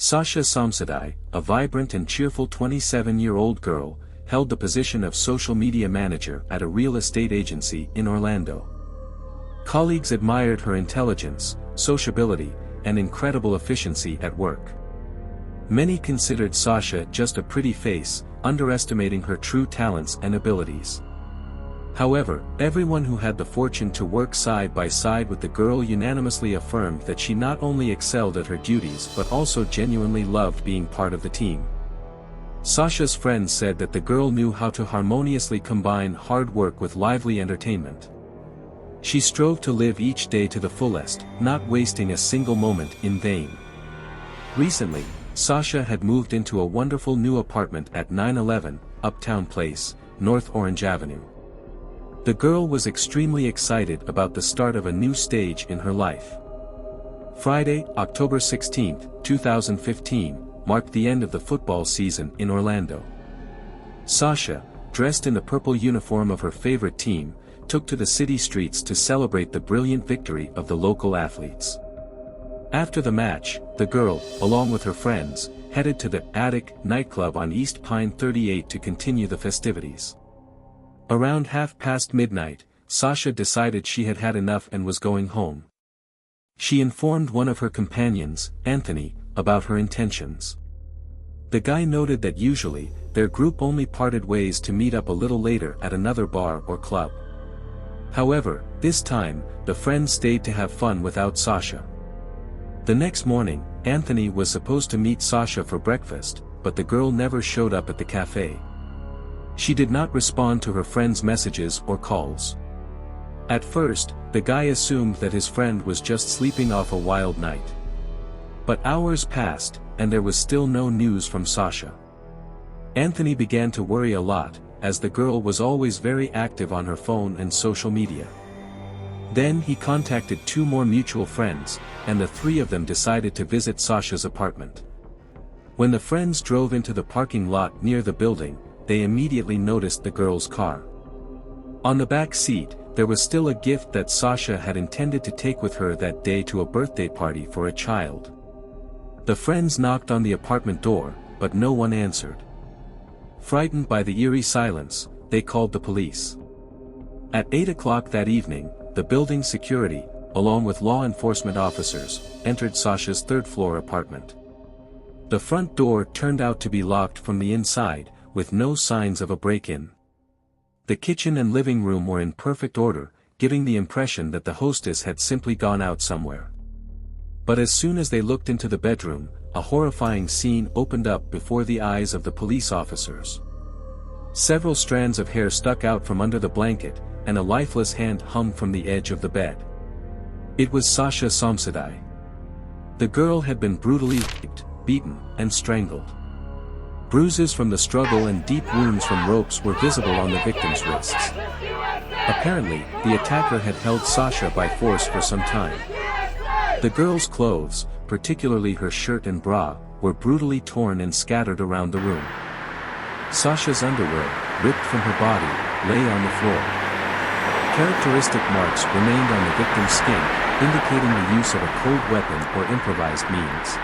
Sasha Somsidi, a vibrant and cheerful 27-year-old girl, held the position of social media manager at a real estate agency in Orlando. Colleagues admired her intelligence, sociability, and incredible efficiency at work. Many considered Sasha just a pretty face, underestimating her true talents and abilities. However, everyone who had the fortune to work side by side with the girl unanimously affirmed that she not only excelled at her duties but also genuinely loved being part of the team. Sasha's friends said that the girl knew how to harmoniously combine hard work with lively entertainment. She strove to live each day to the fullest, not wasting a single moment in vain. Recently, Sasha had moved into a wonderful new apartment at 911, Uptown Place, North Orange Avenue. The girl was extremely excited about the start of a new stage in her life. Friday, October 16, 2015, marked the end of the football season in Orlando. Sasha, dressed in the purple uniform of her favorite team, took to the city streets to celebrate the brilliant victory of the local athletes. After the match, the girl, along with her friends, headed to the Attic nightclub on East Pine 38 to continue the festivities. Around midnight, Sasha decided she had had enough and was going home. She informed one of her companions, Anthony, about her intentions. The guy noted that usually, their group only parted ways to meet up a little later at another bar or club. However, this time, the friends stayed to have fun without Sasha. The next morning, Anthony was supposed to meet Sasha for breakfast, but the girl never showed up at the cafe. She did not respond to her friends' messages or calls. At first, the guy assumed that his friend was just sleeping off a wild night. But hours passed, and there was still no news from Sasha. Anthony began to worry a lot, as the girl was always very active on her phone and social media. Then he contacted two more mutual friends, and the three of them decided to visit Sasha's apartment. When the friends drove into the parking lot near the building, they immediately noticed the girl's car. On the back seat, there was still a gift that Sasha had intended to take with her that day to a birthday party for a child. The friends knocked on the apartment door, but no one answered. Frightened by the eerie silence, they called the police. At 8 o'clock that evening, the building's security, along with law enforcement officers, entered Sasha's third-floor apartment. The front door turned out to be locked from the inside, with no signs of a break-in. The kitchen and living room were in perfect order, giving the impression that the hostess had simply gone out somewhere. But as soon as they looked into the bedroom, a horrifying scene opened up before the eyes of the police officers. Several strands of hair stuck out from under the blanket, and a lifeless hand hung from the edge of the bed. It was Sasha Somsidi. The girl had been brutally raped, beaten, and strangled. Bruises from the struggle and deep wounds from ropes were visible on the victim's wrists. Apparently, the attacker had held Sasha by force for some time. The girl's clothes, particularly her shirt and bra, were brutally torn and scattered around the room. Sasha's underwear, ripped from her body, lay on the floor. Characteristic marks remained on the victim's skin, indicating the use of a cold weapon or improvised means.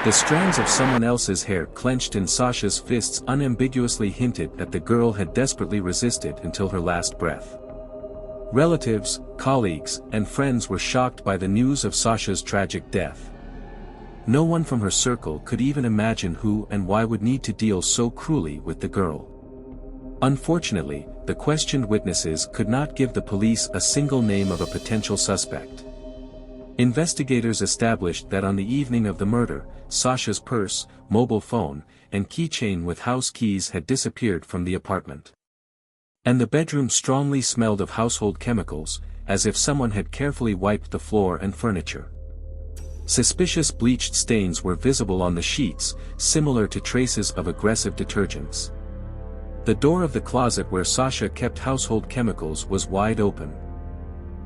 The strands of someone else's hair clenched in Sasha's fists unambiguously hinted that the girl had desperately resisted until her last breath. Relatives, colleagues, and friends were shocked by the news of Sasha's tragic death. No one from her circle could even imagine who and why would need to deal so cruelly with the girl. Unfortunately, the questioned witnesses could not give the police a single name of a potential suspect. Investigators established that on the evening of the murder, Sasha's purse, mobile phone, and keychain with house keys had disappeared from the apartment. And the bedroom strongly smelled of household chemicals, as if someone had carefully wiped the floor and furniture. Suspicious bleached stains were visible on the sheets, similar to traces of aggressive detergents. The door of the closet where Sasha kept household chemicals was wide open.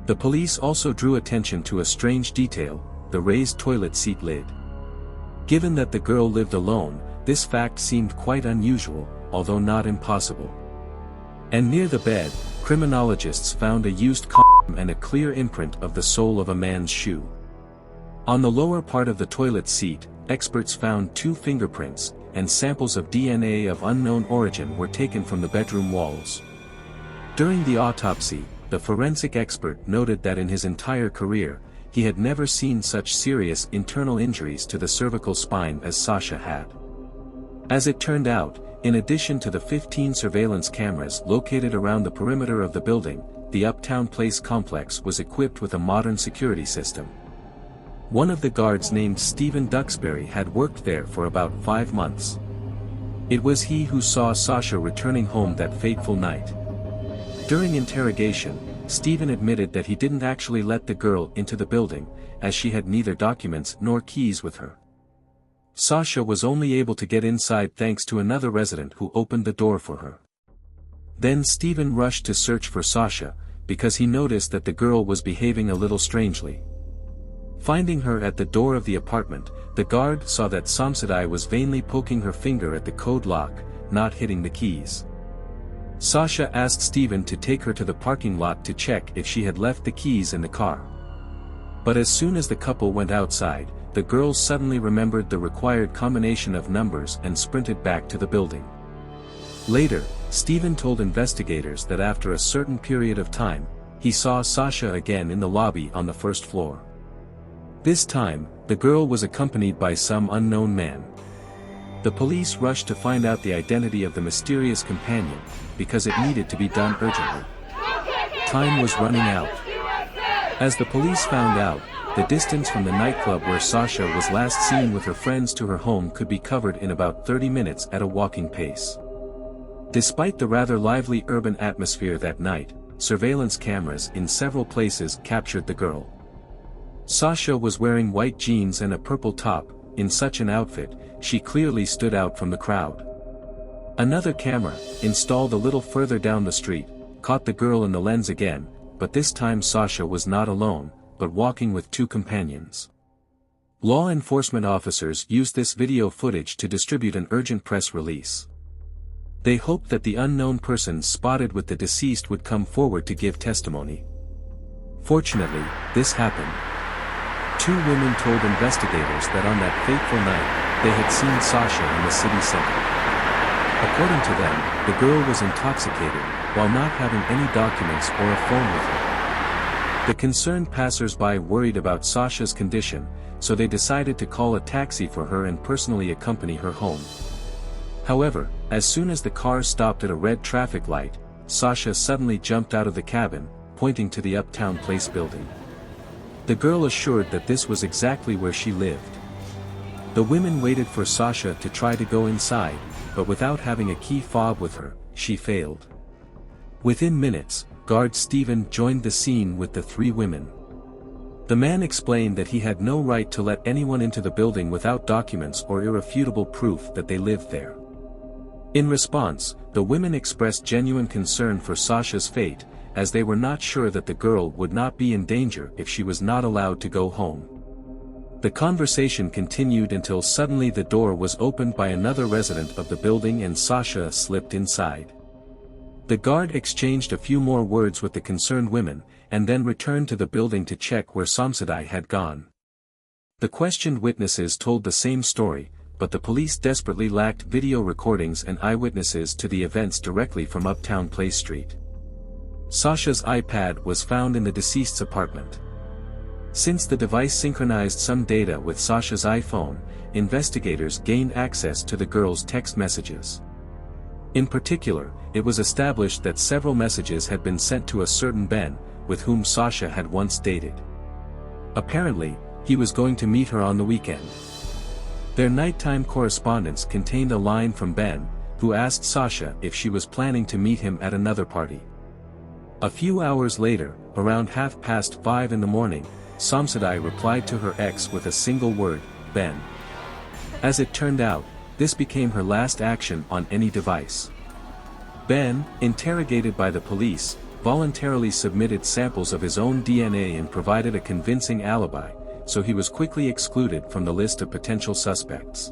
The police also drew attention to a strange detail, the raised toilet seat lid. Given that the girl lived alone, this fact seemed quite unusual, although not impossible. And near the bed, criminologists found a used condom and a clear imprint of the sole of a man's shoe. On the lower part of the toilet seat, experts found 2 fingerprints, and samples of DNA of unknown origin were taken from the bedroom walls. During the autopsy, the forensic expert noted that in his entire career, he had never seen such serious internal injuries to the cervical spine as Sasha had. As it turned out, in addition to the 15 surveillance cameras located around the perimeter of the building, the Uptown Place complex was equipped with a modern security system. One of the guards named Stephen Duxbury had worked there for about 5 months. It was he who saw Sasha returning home that fateful night. During interrogation, Stephen admitted that he didn't actually let the girl into the building, as she had neither documents nor keys with her. Sasha was only able to get inside thanks to another resident who opened the door for her. Then Stephen rushed to search for Sasha, because he noticed that the girl was behaving a little strangely. Finding her at the door of the apartment, the guard saw that Somsidi was vainly poking her finger at the code lock, not hitting the keys. Sasha asked Stephen to take her to the parking lot to check if she had left the keys in the car. But as soon as the couple went outside, the girl suddenly remembered the required combination of numbers and sprinted back to the building. Later, Stephen told investigators that after a certain period of time, he saw Sasha again in the lobby on the first floor. This time, the girl was accompanied by some unknown man. The police rushed to find out the identity of the mysterious companion, because it needed to be done urgently. Time was running out. As the police found out, the distance from the nightclub where Sasha was last seen with her friends to her home could be covered in about 30 minutes at a walking pace. Despite the rather lively urban atmosphere that night, surveillance cameras in several places captured the girl. Sasha was wearing white jeans and a purple top. In such an outfit, she clearly stood out from the crowd. Another camera, installed a little further down the street, caught the girl in the lens again, but this time Sasha was not alone, but walking with 2 companions. Law enforcement officers used this video footage to distribute an urgent press release. They hoped that the unknown person spotted with the deceased would come forward to give testimony. Fortunately, this happened. 2 women told investigators that on that fateful night, they had seen Sasha in the city center. According to them, the girl was intoxicated, while not having any documents or a phone with her. The concerned passers-by worried about Sasha's condition, so they decided to call a taxi for her and personally accompany her home. However, as soon as the car stopped at a red traffic light, Sasha suddenly jumped out of the cabin, pointing to the Uptown Place building. The girl assured that this was exactly where she lived. The women waited for Sasha to try to go inside, but without having a key fob with her, she failed. Within minutes, guard Stephen joined the scene with the 3 women. The man explained that he had no right to let anyone into the building without documents or irrefutable proof that they lived there. In response, the women expressed genuine concern for Sasha's fate, as they were not sure that the girl would not be in danger if she was not allowed to go home. The conversation continued until suddenly the door was opened by another resident of the building and Sasha slipped inside. The guard exchanged a few more words with the concerned women, and then returned to the building to check where Somsidi had gone. The questioned witnesses told the same story, but the police desperately lacked video recordings and eyewitnesses to the events directly from Uptown Place Street. Sasha's iPad was found in the deceased's apartment. Since the device synchronized some data with Sasha's iPhone, investigators gained access to the girl's text messages. In particular, it was established that several messages had been sent to a certain Ben, with whom Sasha had once dated. Apparently, he was going to meet her on the weekend. Their nighttime correspondence contained a line from Ben, who asked Sasha if she was planning to meet him at another party. A few hours later, around 5:30 in the morning, Somsidi replied to her ex with a single word, Ben. As it turned out, this became her last action on any device. Ben, interrogated by the police, voluntarily submitted samples of his own DNA and provided a convincing alibi, so he was quickly excluded from the list of potential suspects.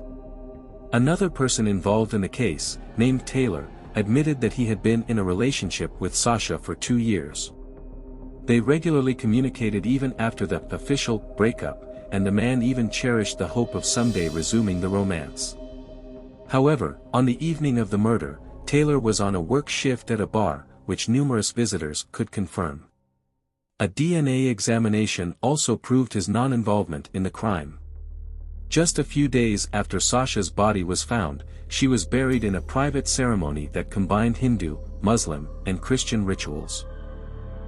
Another person involved in the case, named Taylor, admitted that he had been in a relationship with Sasha for 2 years. They regularly communicated even after the official breakup, and the man even cherished the hope of someday resuming the romance. However, on the evening of the murder, Taylor was on a work shift at a bar, which numerous visitors could confirm. A DNA examination also proved his non-involvement in the crime. Just a few days after Sasha's body was found, she was buried in a private ceremony that combined Hindu, Muslim, and Christian rituals.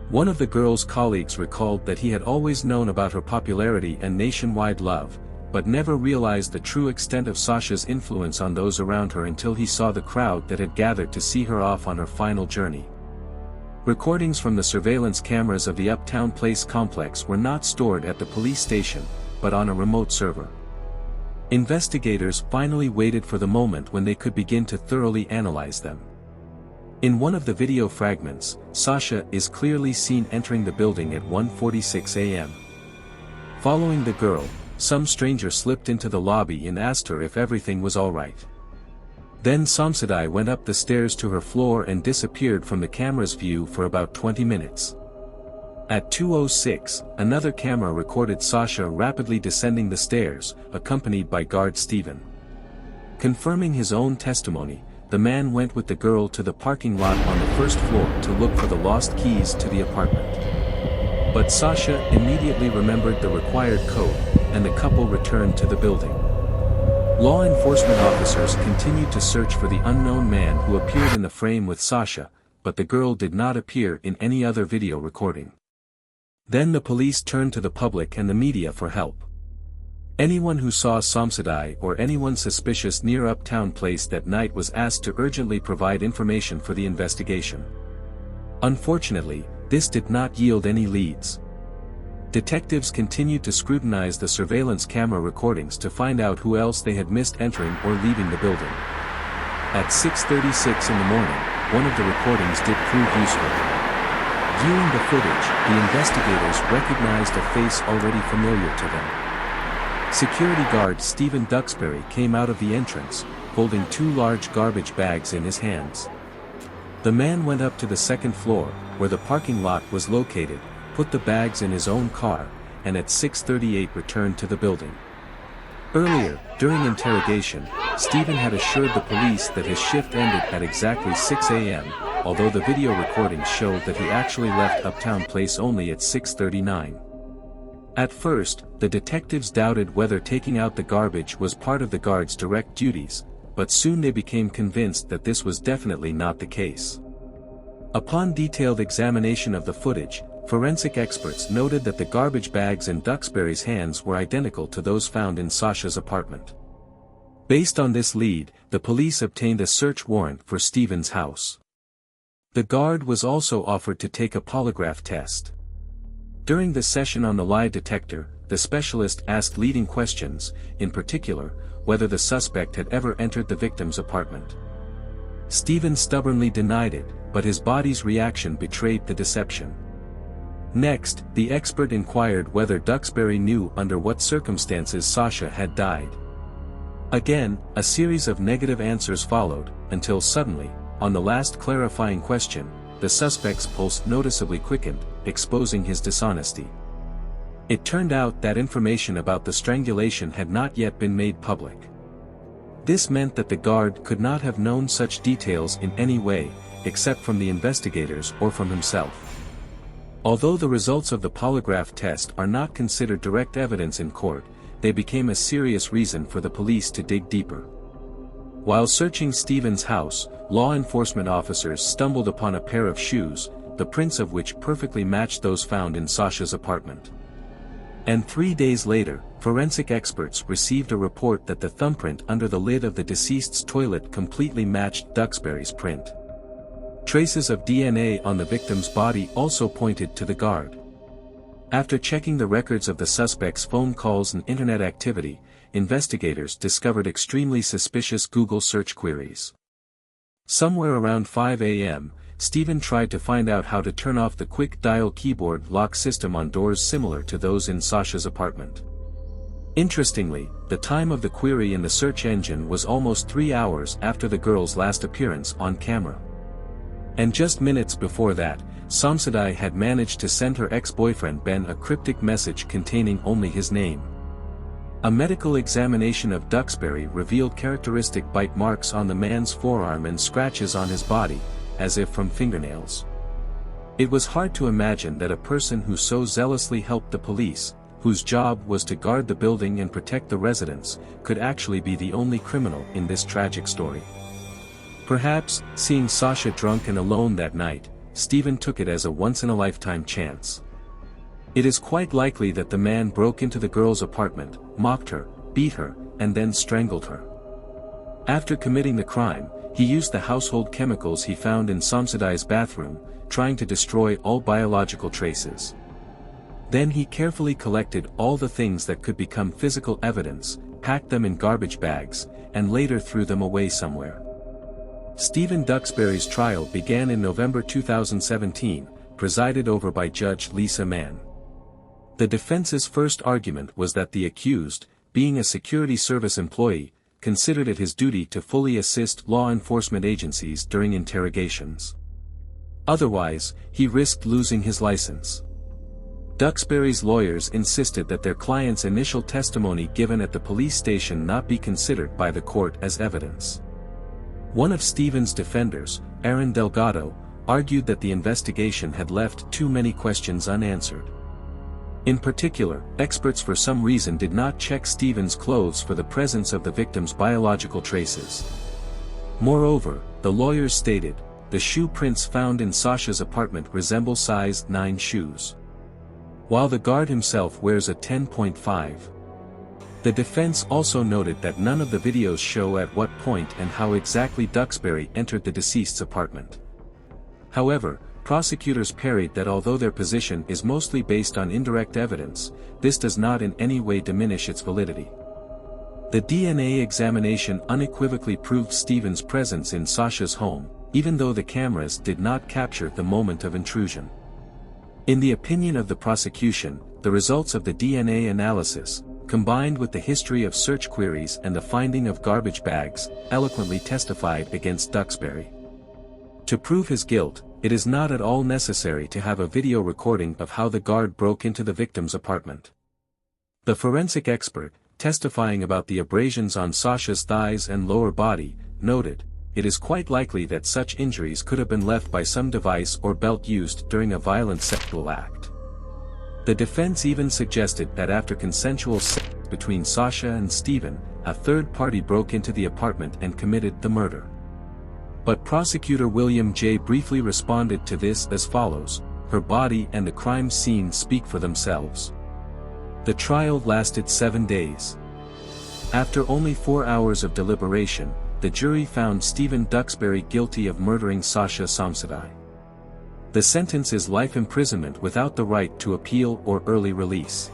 One of the girl's colleagues recalled that he had always known about her popularity and nationwide love, but never realized the true extent of Sasha's influence on those around her until he saw the crowd that had gathered to see her off on her final journey. Recordings from the surveillance cameras of the Uptown Place complex were not stored at the police station, but on a remote server. Investigators finally waited for the moment when they could begin to thoroughly analyze them. In one of the video fragments, Sasha is clearly seen entering the building at 1:46 a.m. Following the girl, some stranger slipped into the lobby and asked her if everything was alright. Then Somsidi went up the stairs to her floor and disappeared from the camera's view for about 20 minutes. At 2:06, another camera recorded Sasha rapidly descending the stairs, accompanied by guard Stephen. Confirming his own testimony, the man went with the girl to the parking lot on the first floor to look for the lost keys to the apartment. But Sasha immediately remembered the required code, and the couple returned to the building. Law enforcement officers continued to search for the unknown man who appeared in the frame with Sasha, but the girl did not appear in any other video recording. Then the police turned to the public and the media for help. Anyone who saw Somsidi or anyone suspicious near Uptown Place that night was asked to urgently provide information for the investigation. Unfortunately, this did not yield any leads. Detectives continued to scrutinize the surveillance camera recordings to find out who else they had missed entering or leaving the building. At 6:36 in the morning, one of the recordings did prove useful. Viewing the footage, the investigators recognized a face already familiar to them. Security guard Stephen Duxbury came out of the entrance, holding two large garbage bags in his hands. The man went up to the second floor, where the parking lot was located, put the bags in his own car, and at 6:38 returned to the building. Earlier, during interrogation, Stephen had assured the police that his shift ended at exactly 6 a.m., although the video recordings showed that he actually left Uptown Place only at 6:39. At first, the detectives doubted whether taking out the garbage was part of the guard's direct duties, but soon they became convinced that this was definitely not the case. Upon detailed examination of the footage, forensic experts noted that the garbage bags in Duxbury's hands were identical to those found in Sasha's apartment. Based on this lead, the police obtained a search warrant for Stephen's house. The guard was also offered to take a polygraph test. During the session on the lie detector, the specialist asked leading questions, in particular, whether the suspect had ever entered the victim's apartment. Stephen stubbornly denied it, but his body's reaction betrayed the deception. Next, the expert inquired whether Duxbury knew under what circumstances Sasha had died. Again, a series of negative answers followed, until suddenly, on the last clarifying question, the suspect's pulse noticeably quickened, exposing his dishonesty. It turned out that information about the strangulation had not yet been made public. This meant that the guard could not have known such details in any way, except from the investigators or from himself. Although the results of the polygraph test are not considered direct evidence in court, they became a serious reason for the police to dig deeper. While searching Stephen's house, law enforcement officers stumbled upon a pair of shoes, the prints of which perfectly matched those found in Sasha's apartment. And 3 days later, forensic experts received a report that the thumbprint under the lid of the deceased's toilet completely matched Duxbury's print. Traces of DNA on the victim's body also pointed to the guard. After checking the records of the suspect's phone calls and internet activity, investigators discovered extremely suspicious Google search queries. Somewhere around 5 a.m., Stephen tried to find out how to turn off the quick dial keyboard lock system on doors similar to those in Sasha's apartment. Interestingly, the time of the query in the search engine was almost 3 hours after the girl's last appearance on camera. And just minutes before that, Somsidi had managed to send her ex-boyfriend Ben a cryptic message containing only his name. A medical examination of Duxbury revealed characteristic bite marks on the man's forearm and scratches on his body, as if from fingernails. It was hard to imagine that a person who so zealously helped the police, whose job was to guard the building and protect the residents, could actually be the only criminal in this tragic story. Perhaps, seeing Sasha drunk and alone that night, Stephen took it as a once-in-a-lifetime chance. It is quite likely that the man broke into the girl's apartment, mocked her, beat her, and then strangled her. After committing the crime, he used the household chemicals he found in Somsidi's bathroom, trying to destroy all biological traces. Then he carefully collected all the things that could become physical evidence, packed them in garbage bags, and later threw them away somewhere. Stephen Duxbury's trial began in November 2017, presided over by Judge Lisa Mann. The defense's first argument was that the accused, being a security service employee, considered it his duty to fully assist law enforcement agencies during interrogations. Otherwise, he risked losing his license. Duxbury's lawyers insisted that their client's initial testimony given at the police station not be considered by the court as evidence. One of Stephen's defenders, Aaron Delgado, argued that the investigation had left too many questions unanswered. In particular, experts for some reason did not check Stephen's clothes for the presence of the victim's biological traces. Moreover, the lawyers stated, the shoe prints found in Sasha's apartment resemble size 9 shoes, while the guard himself wears a 10.5. The defense also noted that none of the videos show at what point and how exactly Duxbury entered the deceased's apartment. However, prosecutors parried that although their position is mostly based on indirect evidence, this does not in any way diminish its validity. The DNA examination unequivocally proved Stephen's presence in Sasha's home, even though the cameras did not capture the moment of intrusion. In the opinion of the prosecution, the results of the DNA analysis, combined with the history of search queries and the finding of garbage bags, eloquently testified against Duxbury. To prove his guilt, it is not at all necessary to have a video recording of how the guard broke into the victim's apartment. The forensic expert, testifying about the abrasions on Sasha's thighs and lower body, noted, it is quite likely that such injuries could have been left by some device or belt used during a violent sexual act. The defense even suggested that after consensual sex between Sasha and Stephen, a third party broke into the apartment and committed the murder. But prosecutor William J. briefly responded to this as follows, her body and the crime scene speak for themselves. The trial lasted 7 days. After only 4 hours of deliberation, the jury found Stephen Duxbury guilty of murdering Sasha Somsidi. The sentence is life imprisonment without the right to appeal or early release.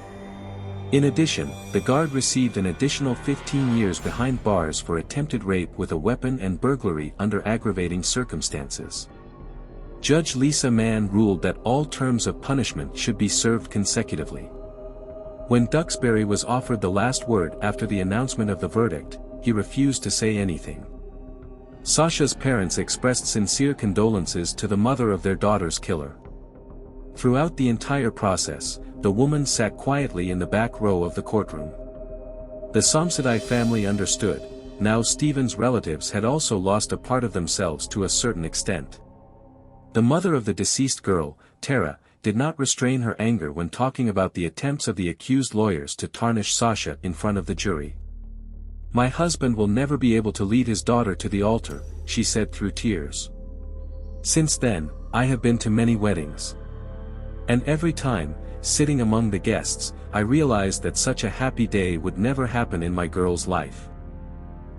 In addition, the guard received an additional 15 years behind bars for attempted rape with a weapon and burglary under aggravating circumstances. Judge Lisa Mann ruled that all terms of punishment should be served consecutively. When Duxbury was offered the last word after the announcement of the verdict, he refused to say anything. Sasha's parents expressed sincere condolences to the mother of their daughter's killer. Throughout the entire process, the woman sat quietly in the back row of the courtroom. The Somsidi family understood, now Stephen's relatives had also lost a part of themselves to a certain extent. The mother of the deceased girl, Tara, did not restrain her anger when talking about the attempts of the accused lawyers to tarnish Sasha in front of the jury. "My husband will never be able to lead his daughter to the altar," she said through tears. "Since then, I have been to many weddings. And every time, sitting among the guests, I realized that such a happy day would never happen in my girl's life."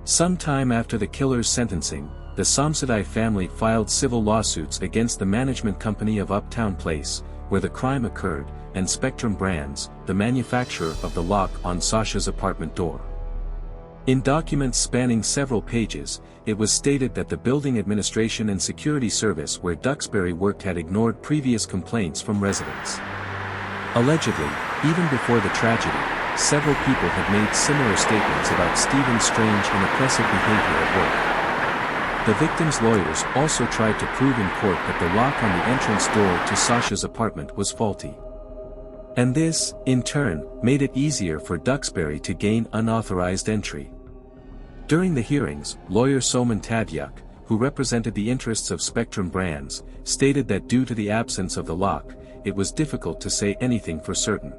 Some time after the killer's sentencing, the Somsidi family filed civil lawsuits against the management company of Uptown Place, where the crime occurred, and Spectrum Brands, the manufacturer of the lock on Sasha's apartment door. In documents spanning several pages, it was stated that the building administration and security service where Duxbury worked had ignored previous complaints from residents. Allegedly, even before the tragedy, several people had made similar statements about Stephen's strange and oppressive behavior at work. The victim's lawyers also tried to prove in court that the lock on the entrance door to Sasha's apartment was faulty. And this, in turn, made it easier for Duxbury to gain unauthorized entry. During the hearings, lawyer Soman Tadyuk, who represented the interests of Spectrum Brands, stated that due to the absence of the lock, it was difficult to say anything for certain.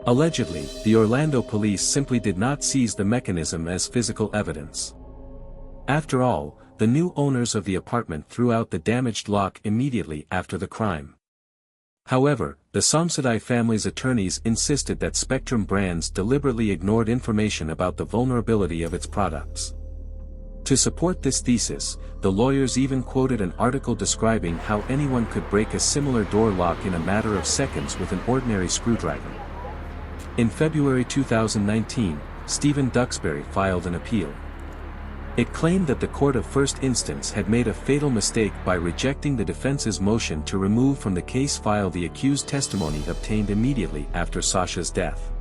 Allegedly, the Orlando police simply did not seize the mechanism as physical evidence. After all, the new owners of the apartment threw out the damaged lock immediately after the crime. However, the Somsidi family's attorneys insisted that Spectrum Brands deliberately ignored information about the vulnerability of its products. To support this thesis, the lawyers even quoted an article describing how anyone could break a similar door lock in a matter of seconds with an ordinary screwdriver. In February 2019, Stephen Duxbury filed an appeal. It claimed that the court of first instance had made a fatal mistake by rejecting the defense's motion to remove from the case file the accused testimony obtained immediately after Sasha's death.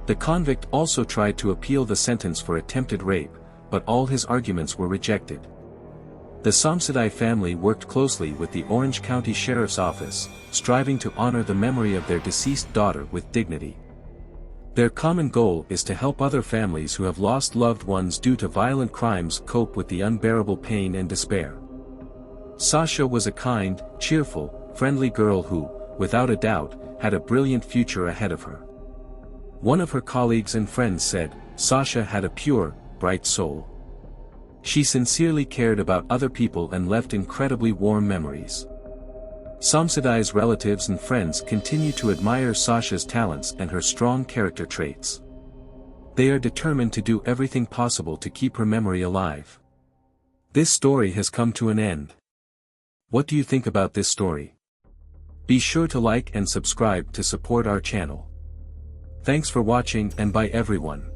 The convict also tried to appeal the sentence for attempted rape, but all his arguments were rejected. The Somsidi family worked closely with the Orange County Sheriff's Office, striving to honor the memory of their deceased daughter with dignity. Their common goal is to help other families who have lost loved ones due to violent crimes cope with the unbearable pain and despair. Sasha was a kind, cheerful, friendly girl who, without a doubt, had a brilliant future ahead of her. One of her colleagues and friends said, "Sasha had a pure, bright soul. She sincerely cared about other people and left incredibly warm memories." Somsidi's relatives and friends continue to admire Sasha's talents and her strong character traits. They are determined to do everything possible to keep her memory alive. This story has come to an end. What do you think about this story? Be sure to like and subscribe to support our channel. Thanks for watching and bye everyone.